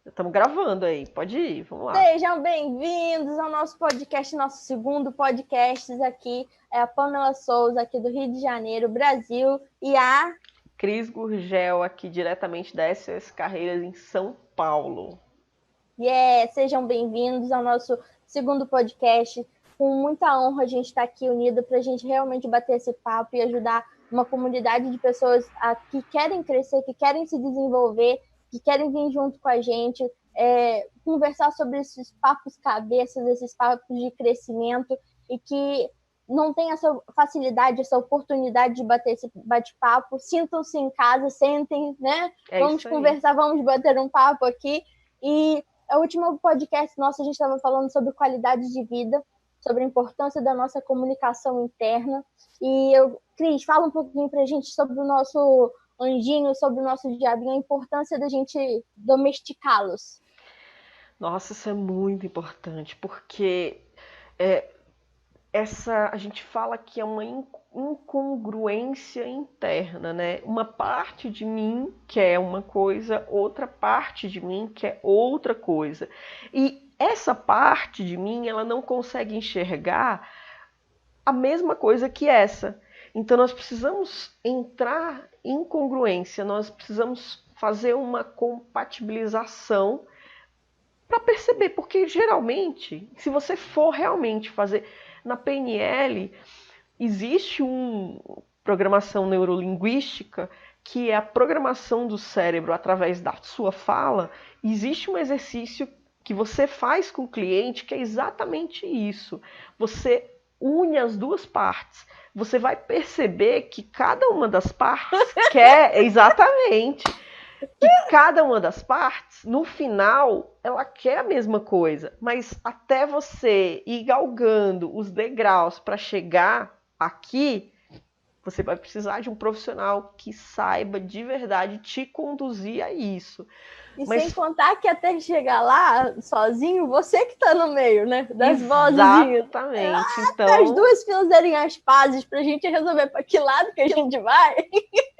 Estamos gravando aí, pode ir, vamos lá. Sejam bem-vindos ao nosso podcast, nosso segundo podcast aqui. É a Pamela Souza, aqui do Rio de Janeiro, Brasil, e a Cris Gurgel, aqui diretamente da SOS Carreiras em São Paulo. Sejam bem-vindos ao nosso segundo podcast. Com muita honra a gente está aqui unido para a gente realmente bater esse papo e ajudar uma comunidade de pessoas que querem crescer, que querem se desenvolver, que querem vir junto com a gente, conversar sobre esses papos cabeças, esses papos de crescimento e que não tem essa facilidade, essa oportunidade de bater esse bate-papo. Sintam-se em casa, sentem, né? Vamos conversar, vamos bater um papo aqui. E o último podcast nosso, a gente estava falando sobre qualidade de vida, sobre a importância da nossa comunicação interna. E Cris, fala um pouquinho para a gente sobre o nosso anjinho, sobre o nosso diabinho, a importância da gente domesticá-los. Nossa, isso é muito importante, porque a gente fala que é uma incongruência interna, né? Uma parte de mim quer uma coisa, outra parte de mim quer outra coisa. E essa parte de mim, ela não consegue enxergar a mesma coisa que essa. Então nós precisamos entrar em congruência, nós precisamos fazer uma compatibilização para perceber, porque geralmente, se você for realmente fazer na PNL, existe uma programação neurolinguística que é a programação do cérebro através da sua fala. Existe um exercício que você faz com o cliente que é exatamente isso. Você une as duas partes. Você vai perceber que cada uma das partes quer exatamente. Que cada uma das partes, no final, ela quer a mesma coisa. Mas até você ir galgando os degraus para chegar aqui, você vai precisar de um profissional que saiba de verdade te conduzir a isso. E sem contar que até chegar lá sozinho, você que tá no meio, né? Das vozinhas. Exatamente. Então, as duas fazerem as pazes pra gente resolver para que lado que a gente vai.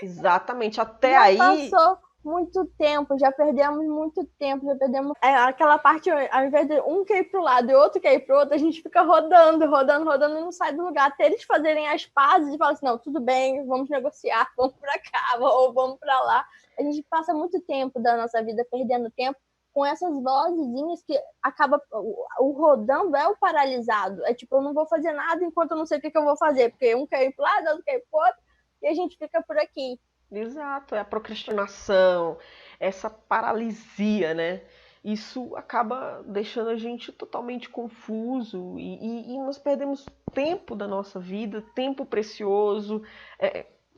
Exatamente. Até já aí. Passou muito tempo, já perdemos muito tempo, já perdemos aquela parte, ao invés de um quer ir para o lado e outro quer ir para o outro, a gente fica rodando e não sai do lugar, até eles fazerem as pazes e falar assim, não, tudo bem, vamos negociar, vamos para cá, ou vamos para lá. A gente passa muito tempo da nossa vida perdendo tempo com essas vozinhas que acaba, o rodando é o paralisado, é tipo, eu não vou fazer nada enquanto eu não sei o que eu vou fazer, porque um quer ir para o lado, outro quer ir para o outro, e a gente fica por aqui. Exato, é a procrastinação, essa paralisia, né? Isso acaba deixando a gente totalmente confuso e nós perdemos tempo da nossa vida, tempo precioso,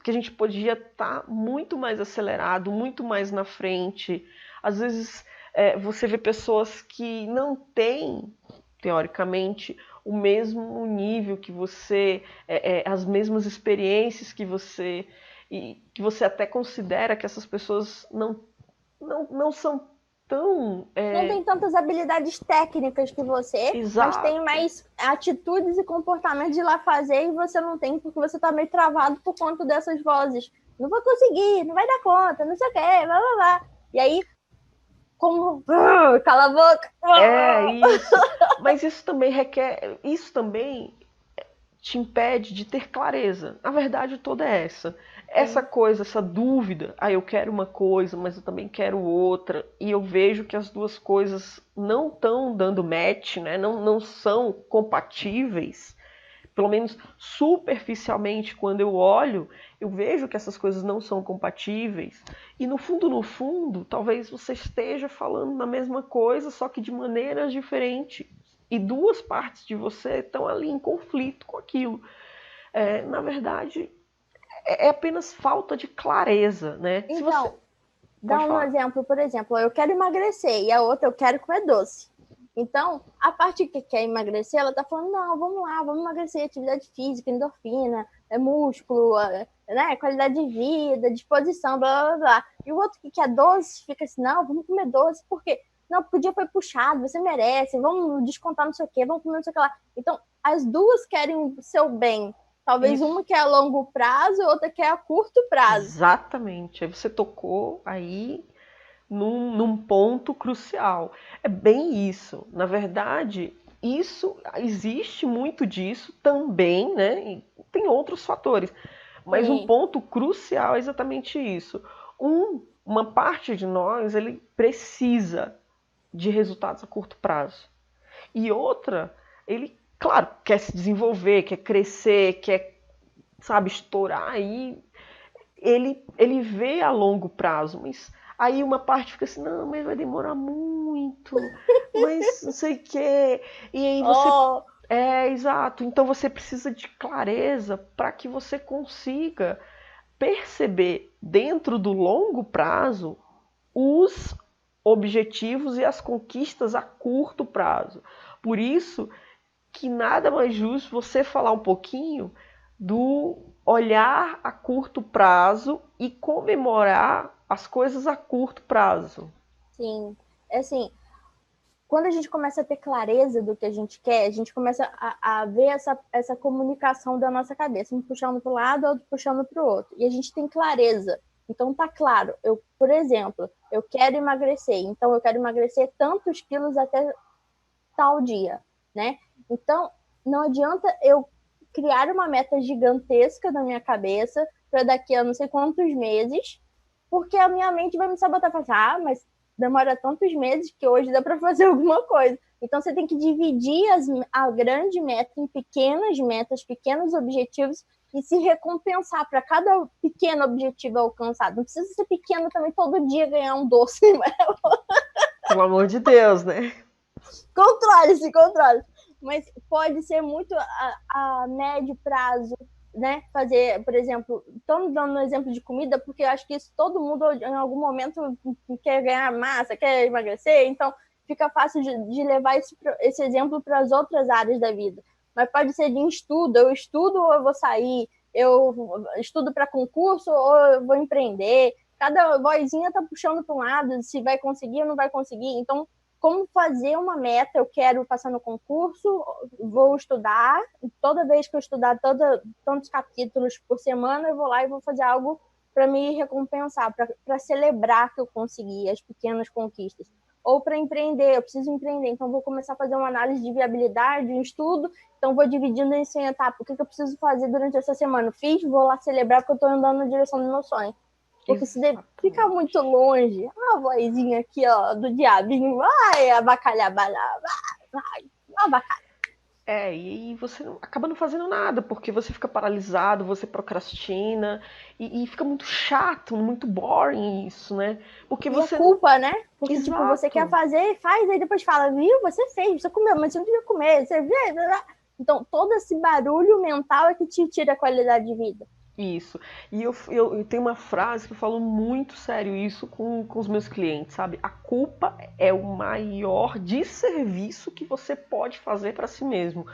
que a gente podia estar muito mais acelerado, muito mais na frente. Às vezes você vê pessoas que não têm, teoricamente, o mesmo nível que você, as mesmas experiências que você, e que você até considera que essas pessoas não são tão... Não tem tantas habilidades técnicas que você, Exato. Mas tem mais atitudes e comportamentos de ir lá fazer e você não tem, porque você tá meio travado por conta dessas vozes. Não vou conseguir, não vai dar conta, não sei o quê, blá blá blá. E aí, como... Cala a boca! Isso. Mas isso também requer... Isso também te impede de ter clareza. A verdade toda é essa. Essa coisa, essa dúvida, eu quero uma coisa, mas eu também quero outra, e eu vejo que as duas coisas não estão dando match, né? não são compatíveis, pelo menos superficialmente, quando eu olho, eu vejo que essas coisas não são compatíveis, e no fundo, talvez você esteja falando na mesma coisa, só que de maneiras diferentes, e duas partes de você estão ali em conflito com aquilo. Na verdade, é apenas falta de clareza, né? Então, se você... dá um exemplo, por exemplo, eu quero emagrecer e a outra eu quero comer doce. Então, a parte que quer emagrecer, ela tá falando, não, vamos lá, vamos emagrecer, atividade física, endorfina, músculo, né, qualidade de vida, disposição, blá, blá, blá. E o outro que quer doce, fica assim, não, vamos comer doce, por quê? Não, porque o dia foi puxado, você merece, vamos descontar não sei o quê, vamos comer não sei o que lá. Então, as duas querem o seu bem. Talvez uma quer a longo prazo e outra quer a curto prazo. Exatamente. Aí você tocou aí num ponto crucial. É bem isso. Na verdade, isso existe muito disso também, né? E tem outros fatores. Mas um Sim, ponto crucial é exatamente isso. Uma parte de nós, ele precisa de resultados a curto prazo. E outra, ele, claro, quer se desenvolver, quer crescer, quer, sabe, estourar aí. Ele vê a longo prazo, mas aí uma parte fica assim, não, mas vai demorar muito, mas não sei o quê. E aí você. oh, É, exato. Então você precisa de clareza para que você consiga perceber dentro do longo prazo os objetivos e as conquistas a curto prazo. Por isso que nada mais justo você falar um pouquinho do olhar a curto prazo e comemorar as coisas a curto prazo. sim. É assim, quando a gente começa a ter clareza do que a gente quer, a gente começa a ver essa comunicação da nossa cabeça, um puxando para o lado, outro puxando para o outro. E a gente tem clareza. Então tá claro, eu, por exemplo, eu quero emagrecer, então eu quero emagrecer tantos quilos até tal dia, né? Então não adianta eu criar uma meta gigantesca na minha cabeça para daqui a não sei quantos meses, porque a minha mente vai me sabotar e falar, ah, mas demora tantos meses que hoje dá para fazer alguma coisa. Então você tem que dividir a grande meta em pequenas metas, pequenos objetivos e se recompensar para cada pequeno objetivo alcançado. Não precisa ser pequeno também todo dia ganhar um doce. Pelo amor de Deus, né? Controle-se, controle. Mas pode ser muito a médio prazo, né? Fazer, por exemplo, estamos dando um exemplo de comida, porque eu acho que isso todo mundo em algum momento quer ganhar massa, quer emagrecer, então fica fácil de levar esse exemplo para as outras áreas da vida. Mas pode ser de estudo, eu estudo ou eu vou sair, eu estudo para concurso ou eu vou empreender. Cada vozinha tá puxando para um lado, se vai conseguir ou não vai conseguir. Então, como fazer uma meta, eu quero passar no concurso, vou estudar, toda vez que eu estudar tantos capítulos por semana, eu vou lá e vou fazer algo para me recompensar, para celebrar que eu consegui as pequenas conquistas. Ou para empreender, eu preciso empreender, então vou começar a fazer uma análise de viabilidade, um estudo, então vou dividindo isso em etapas. O que eu preciso fazer durante essa semana? Fiz, vou lá celebrar porque eu estou andando na direção do meu sonho. Porque se fica Exatamente. muito longe, a vozinha aqui, ó, do diabinho, vai abacalhar, vai, abacalhar. É, e você acaba não fazendo nada, porque você fica paralisado, você procrastina, e fica muito chato, muito boring isso, né? Porque E a você. culpa, né? Porque, tipo, você quer Exato. fazer, faz, aí depois fala, viu, você fez, você comeu, mas você não devia comer, você viu. Então, todo esse barulho mental é que te tira a qualidade de vida. Isso. E eu tenho uma frase que eu falo muito sério isso com os meus clientes, sabe? A culpa é o maior desserviço que você pode fazer para si mesmo.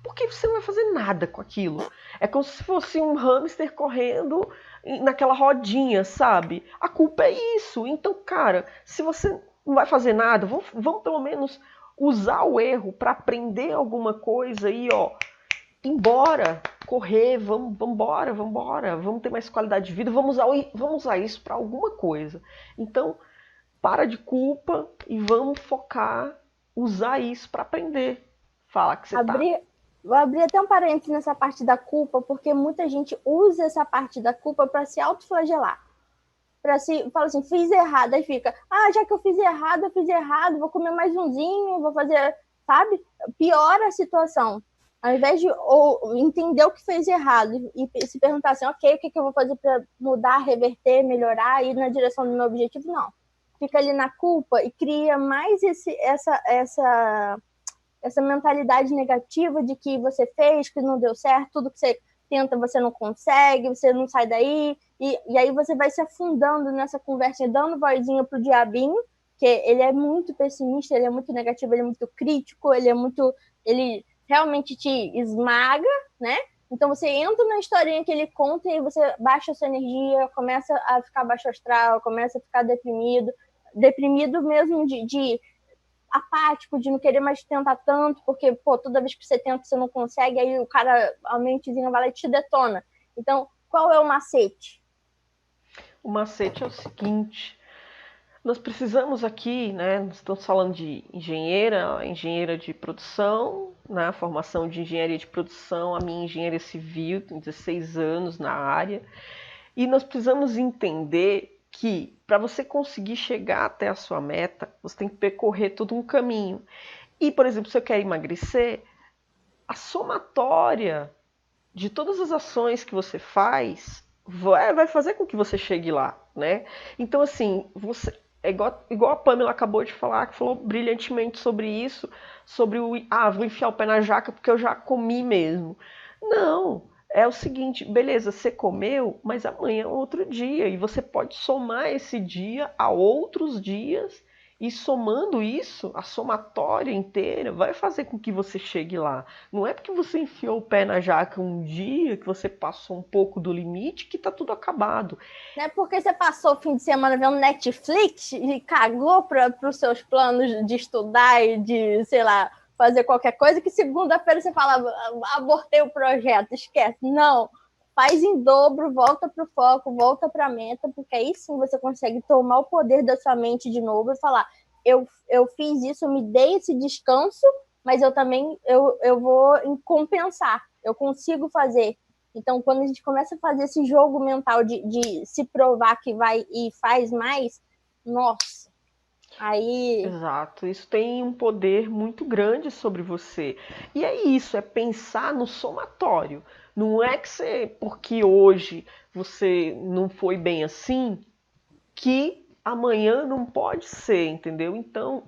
Porque você não vai fazer nada com aquilo. É como se fosse um hamster correndo naquela rodinha, sabe? A culpa é isso. Então, cara, se você não vai fazer nada, vamos pelo menos usar o erro para aprender alguma coisa e, ó, embora, correr, vamos ter mais qualidade de vida, vamos usar isso para alguma coisa. Então, para de culpa e vamos focar, usar isso para aprender. Fala que você tá. Vou abrir até um parênteses nessa parte da culpa, porque muita gente usa essa parte da culpa para se autoflagelar. Para se fala assim, fiz errado, aí fica, já que eu fiz errado, vou comer mais umzinho, vou fazer, sabe? Piora a situação. Ao invés de entender o que fez errado e se perguntar assim, ok, o que eu vou fazer para mudar, reverter, melhorar, ir na direção do meu objetivo, não. Fica ali na culpa e cria mais essa mentalidade negativa de que você fez, que não deu certo, tudo que você tenta você não consegue, você não sai daí, e aí você vai se afundando nessa conversa, dando vozinha pro diabinho, que ele é muito pessimista, ele é muito negativo, ele é muito crítico, ele realmente te esmaga, né? Então você entra na historinha que ele conta e você baixa a sua energia, começa a ficar baixo astral, começa a ficar deprimido mesmo de apático, de não querer mais tentar tanto, porque, pô, toda vez que você tenta, você não consegue, aí o cara, a mentezinha vai lá e te detona. Então, qual é o macete? O macete é o seguinte: Nós precisamos aqui, né? Nós estamos falando de engenheira de produção, né? Formação de engenharia de produção, a minha engenharia civil, tenho 16 anos na área. E nós precisamos entender que para você conseguir chegar até a sua meta, você tem que percorrer todo um caminho. E, por exemplo, se eu quero emagrecer, a somatória de todas as ações que você faz vai fazer com que você chegue lá, né? Então, assim, você é igual a Pamela acabou de falar, que falou brilhantemente sobre isso, sobre vou enfiar o pé na jaca porque eu já comi mesmo. Não, é o seguinte, beleza, você comeu, mas amanhã é outro dia, e você pode somar esse dia a outros dias, e somando isso, a somatória inteira vai fazer com que você chegue lá. Não é porque você enfiou o pé na jaca um dia, que você passou um pouco do limite, que tá tudo acabado. Não é porque você passou o fim de semana vendo Netflix e cagou para os seus planos de estudar e de, sei lá, fazer qualquer coisa, que segunda-feira você fala, abortei o projeto, esquece. Não, faz em dobro, volta para o foco, volta para a meta, porque aí sim você consegue tomar o poder da sua mente de novo e falar, eu fiz isso, eu me dei esse descanso, mas eu também eu vou compensar, eu consigo fazer. Então, quando a gente começa a fazer esse jogo mental de se provar que vai e faz mais, nossa, aí... Exato, isso tem um poder muito grande sobre você. E é isso, é pensar no somatório. Não é que você, porque hoje você não foi bem assim, que amanhã não pode ser, entendeu? Então,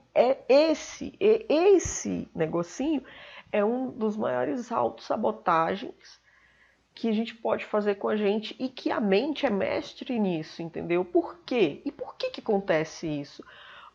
esse negocinho é um dos maiores autossabotagens que a gente pode fazer com a gente e que a mente é mestre nisso, entendeu? Por quê? E por que acontece isso?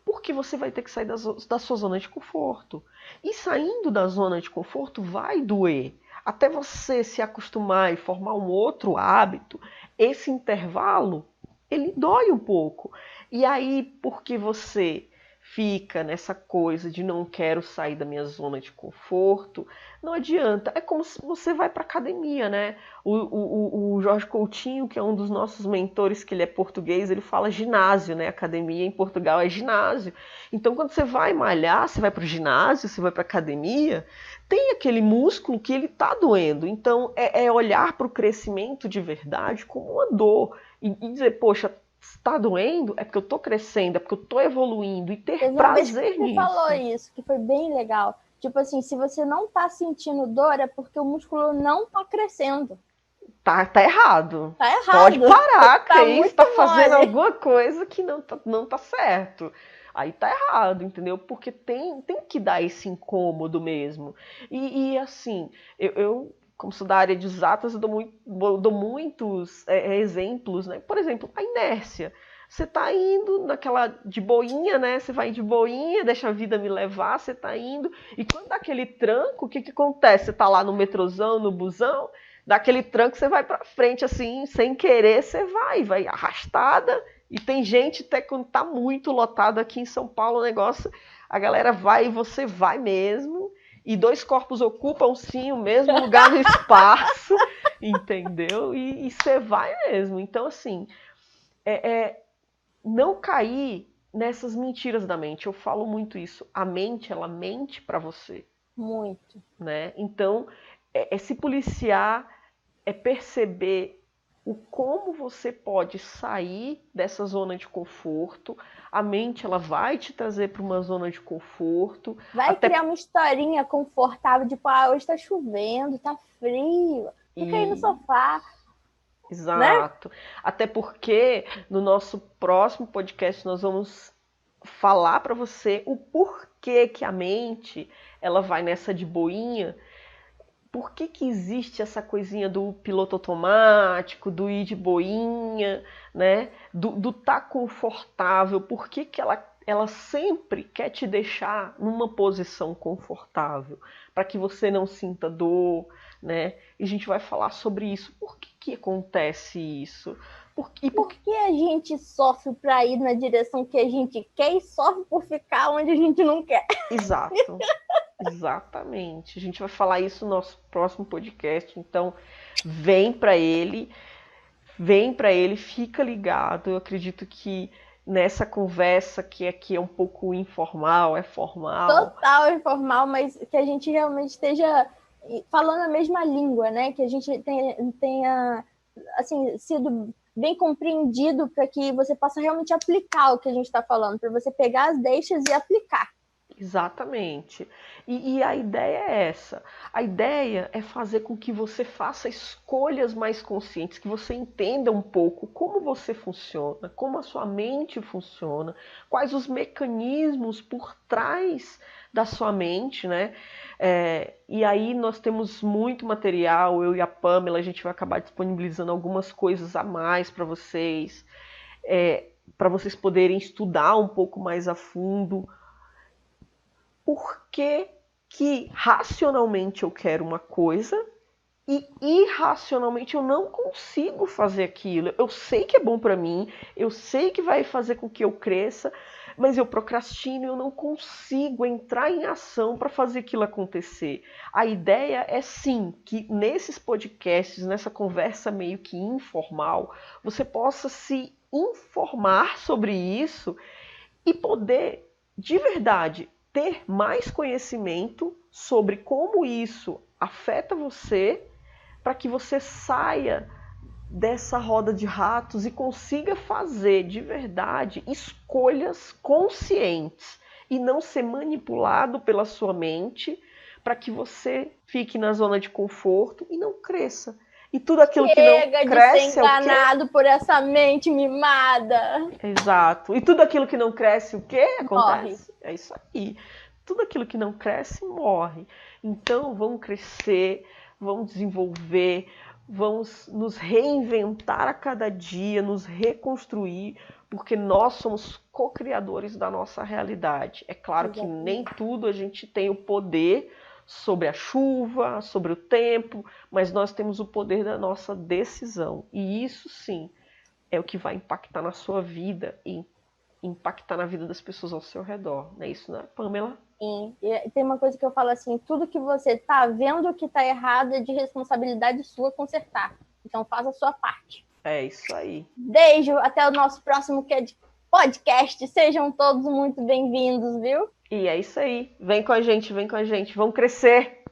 Porque você vai ter que sair da sua zona de conforto. E saindo da zona de conforto vai doer. Até você se acostumar e formar um outro hábito, esse intervalo, ele dói um pouco. E aí, porque você fica nessa coisa de não quero sair da minha zona de conforto, não adianta. É como se você vai para academia, né? O Jorge Coutinho, que é um dos nossos mentores, que ele é português, ele fala ginásio, né? Academia em Portugal é ginásio. Então, quando você vai malhar, você vai para o ginásio, você vai para academia, tem aquele músculo que ele tá doendo. Então, é olhar para o crescimento de verdade como uma dor e dizer, poxa, está doendo, é porque eu tô crescendo, é porque eu tô evoluindo, e ter prazer nisso. Você falou isso, que foi bem legal. Tipo assim, se você não tá sentindo dor, é porque o músculo não tá crescendo. Tá errado. Tá errado. Pode parar, tá Cris, tá fazendo alguma coisa que não tá certo. Aí tá errado, entendeu? Porque tem que dar esse incômodo mesmo. E assim, eu como sou da área de exatas, eu dou muitos exemplos, né? Por exemplo, a inércia. Você tá indo naquela de boinha, né? Você vai de boinha, deixa a vida me levar, você tá indo. E quando dá aquele tranco, o que acontece? Você tá lá no metrozão, no busão, dá aquele tranco, você vai pra frente, assim, sem querer, você vai arrastada. E tem gente, até quando tá muito lotado aqui em São Paulo, o negócio, a galera vai e você vai mesmo. E dois corpos ocupam, sim, o mesmo lugar no espaço, entendeu? E você vai mesmo. Então, assim, não cair nessas mentiras da mente. Eu falo muito isso. A mente, ela mente para você. Muito. Né? Então, se policiar, é perceber o como você pode sair dessa zona de conforto. A mente, ela vai te trazer para uma zona de conforto. Vai criar uma historinha confortável, tipo, hoje tá chovendo, tá frio, fica aí no sofá. Exato. Né? Até porque no nosso próximo podcast nós vamos falar para você o porquê que a mente ela vai nessa de boinha. Por que existe essa coisinha do piloto automático, do ir de boinha, né? Do tá confortável? Por que ela sempre quer te deixar numa posição confortável? Para que você não sinta dor, né? E a gente vai falar sobre isso. Por que acontece isso? Por que a gente sofre para ir na direção que a gente quer e sofre por ficar onde a gente não quer? Exato. Exatamente. A gente vai falar isso no nosso próximo podcast, então vem para ele, fica ligado. Eu acredito que nessa conversa que aqui é um pouco informal, é formal. Total informal, mas que a gente realmente esteja falando a mesma língua, né? Que a gente tenha assim, sido bem compreendido para que você possa realmente aplicar o que a gente está falando, para você pegar as deixas e aplicar. Exatamente. E a ideia é essa. A ideia é fazer com que você faça escolhas mais conscientes, que você entenda um pouco como você funciona, como a sua mente funciona, quais os mecanismos por trás da sua mente, né? E aí nós temos muito material, eu e a Pamela, a gente vai acabar disponibilizando algumas coisas a mais para vocês poderem estudar um pouco mais a fundo por que racionalmente eu quero uma coisa e irracionalmente eu não consigo fazer aquilo. Eu sei que é bom para mim, eu sei que vai fazer com que eu cresça, mas eu procrastino e eu não consigo entrar em ação para fazer aquilo acontecer. A ideia é sim que nesses podcasts, nessa conversa meio que informal, você possa se informar sobre isso e poder, de verdade, ter mais conhecimento sobre como isso afeta você, para que você saia dessa roda de ratos e consiga fazer de verdade escolhas conscientes e não ser manipulado pela sua mente para que você fique na zona de conforto e não cresça. E tudo aquilo que não cresce é o quê? Chega de ser enganado por essa mente mimada. Exato. E tudo aquilo que não cresce, o quê? Acontece? Morre. É isso aí. Tudo aquilo que não cresce, morre. Então, vamos crescer, vamos desenvolver, vamos nos reinventar a cada dia, nos reconstruir, porque nós somos co-criadores da nossa realidade. É claro que nem tudo a gente tem o poder sobre a chuva, sobre o tempo, mas nós temos o poder da nossa decisão. E isso sim é o que vai impactar na sua vida e impactar na vida das pessoas ao seu redor. Não é isso, né, Pamela? Sim. E tem uma coisa que eu falo assim, tudo que você tá vendo que tá errado é de responsabilidade sua consertar. Então faça a sua parte. É isso aí. Beijo, até o nosso próximo podcast. Sejam todos muito bem-vindos, viu? E é isso aí. Vem com a gente, vem com a gente. Vamos crescer!